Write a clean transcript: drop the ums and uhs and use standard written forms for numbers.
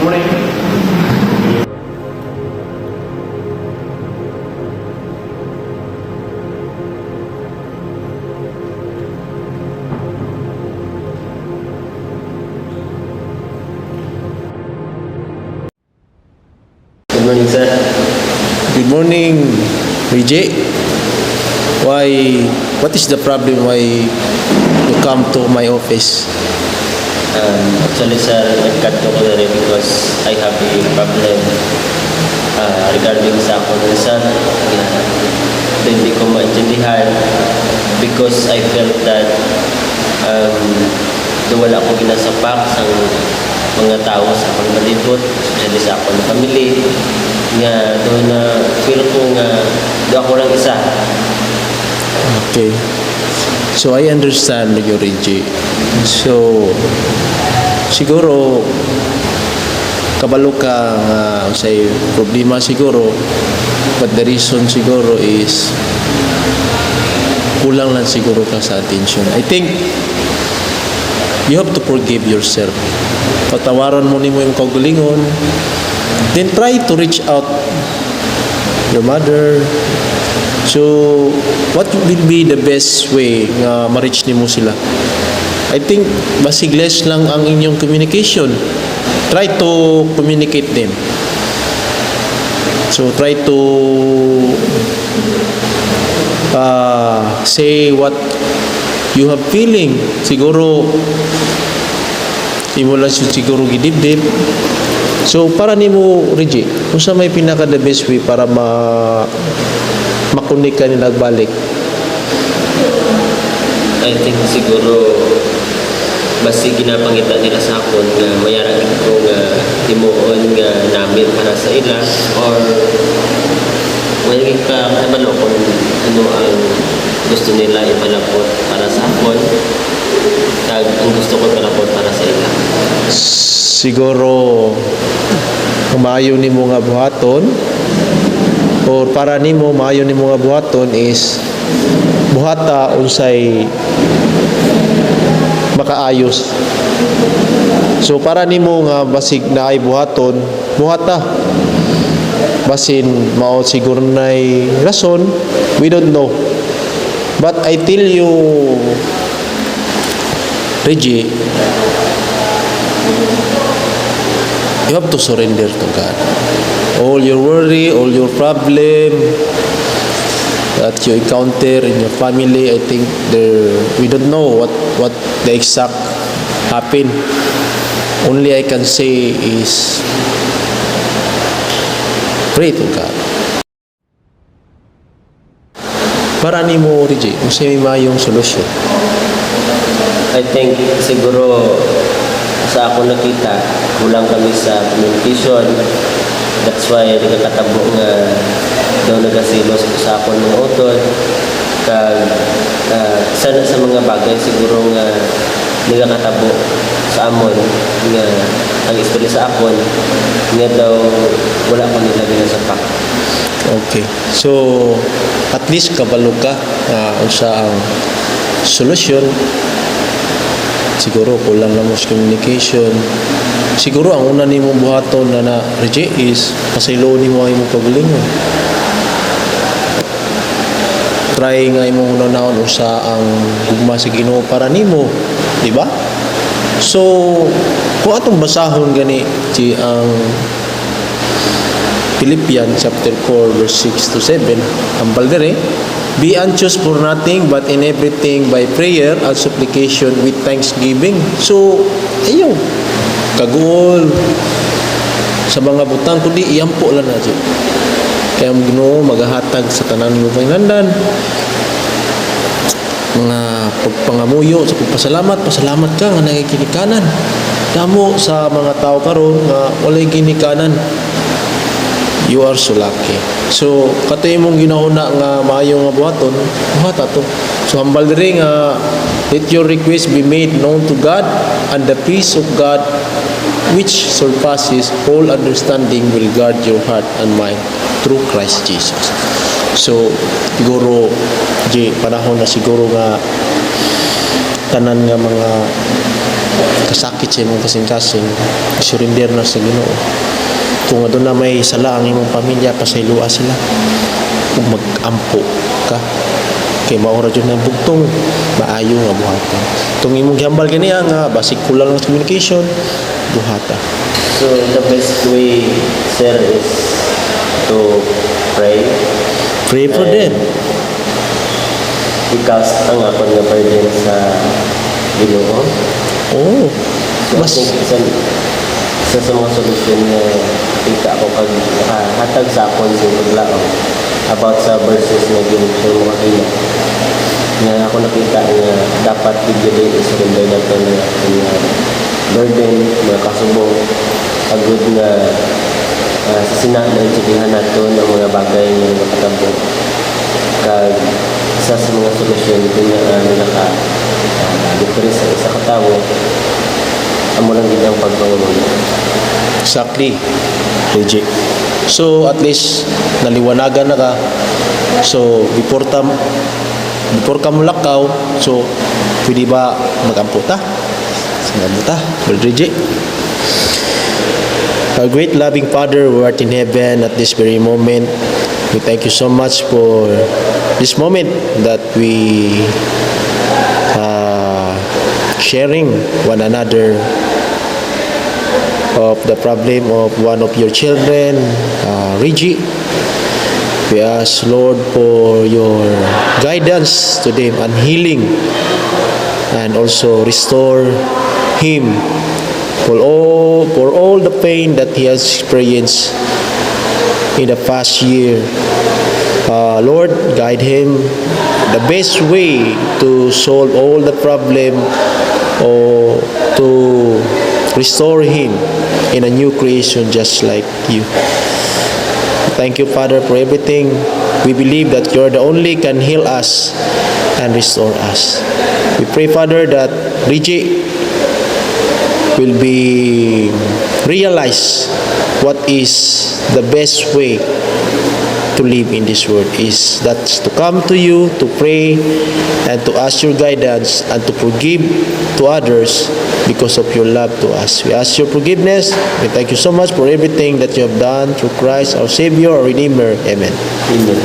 Good morning, sir. Good morning, Vijay. What is the problem why you come to my office? Actually, sir, nagkanto ko na rin because I have a problem regarding sa akong result. Hindi ko maintindihan because I felt that wala akong ginasapak sa mga tao sa akong malibot, especially sa akong family, nga doon na feel ko nga doon ako lang isa. Okay. So I understand your Vijay. So siguro kabalo ka nga say problema siguro, but the reason siguro is kulang lang siguro ka sa attention. I think you have to forgive yourself. Patawaran mo nimo yung kaugalingon. Then try to reach out your mother. So, what will be the best way nga ma-reach nimo sila? I think basigles lang ang inyong communication. Try to communicate them. So, try to say what you have feeling. Siguro imo lang siguro gidibdib. So para nimo Reggie, unsa may pinaka the best way para makunik ka nila balik? I think siguro basi ginapangita nila sa akon nga mayarag ko nga himuon nga namin para sa ila or wala ka kabalo kung ano ang gusto nila ipalapot para sa akon kag ang gusto ko ipalapot para sa ila. Siguro maayo nimo nga buhaton or para nimo maayo nimo nga buhaton is buhata unsay makaayos. So para nimo nga basig naay buhaton, buhata. Basin mao siguro nay rason, we don't know. But I tell you, Reggie, you have to surrender to God. All your worry, all your problem that you encounter in your family, I think we don't know what the exact happen. Only I can say is pray to God. Para nimo Reggie, unsay mayong solusyon? I think siguro sa ako nakita kulang kami sa communication. That's why nagkakatabo nga daw nagasilos ko sa akon mga utod kag sana sa mga bagay siguro nga nagkakatabo sa amon nga ang istorya sa akon nga daw wala ko nila ginasapak. Okay. So at least kabalo ka unsa ang solusyon. Siguro kulang lang mo sa communication. Siguro ang una nimo buhaton na Reggie is pasaylo nimo ang imong pagalingon. Try nga imong unahon usa ang gugma sa Ginoo para nimo, di ba? So kung atong basahon gani si ang Philippians chapter 4 verse 6 to 7, ambal dire, be anxious for nothing but in everything by prayer and supplication with thanksgiving. So, ayaw kaguol sa mga butang kundi iyampo lang na siya. Kaya ang Ginoo magahatag sa tanan mo panginandan mga pagpangamuyo sa pasalamat ka nga nakikinikanan. Damo sa mga tao karon nga walay ginikanan. You are so lucky. So, kato imong ginahuna nga maayo nga buhaton, buhata to. So, hambal diri nga let your request be made known to God, and the peace of God which surpasses all understanding will guard your heart and mind through Christ Jesus. So, siguro panahon na siguro nga tanan nga mga kasakit sa imong kasing-kasing, surrender na sa Ginoo. Kung aduna may sala ang imong pamilya, pasayloa sila. Kung mag-ampo ka, kay maura dyan ng bugtong, maayo nga buhatan. Itong imong gihambal ganiya nga, basic kulang ng communication, buhata. So the best way, sir, is to pray. Pray for And them. i-cast ang akon nga burden sa Ginoo. Oo. So Mas, I think isa sa mga solusyon na kita ako pag hatag sa akon sa paglaom about sa verses na ginito mo kakila. Nga ako nakita nga dapat bigyan i-surrender natin nga burden, nga kasubong, agud nga sa sinanay natin ng mga bagay nga nakatabo. Kag isa sa mga solusyon kung naka depress sa isa katawo, amo lang din ang pagpangunawa. exactly. Legit. So, at least, naliwanagan na ka. So, before ka mulakaw, so, pwede ba mag-ampo ta? Mag-ampo ta. Brother Reggie. Our great loving Father who art in heaven, at this very moment, we thank you so much for this moment that we sharing one another of the problem of one of your children, Reggie. We ask, Lord, for your guidance to them and healing, and also restore him for all the pain that he has experienced in the past year. Lord, guide him the best way to solve all the problem, or to restore him in a new creation just like you. Thank you, Father, for everything. We believe that you're the only can heal us and restore us. We pray, Father, that Reggie will be realize what is the best way to live in this world, is that's to come to you, to pray, and to ask your guidance, and to forgive to others because of your love to us. We ask your forgiveness. We thank you so much for everything that you have done through Christ, our Savior, our Redeemer. Amen. Amen.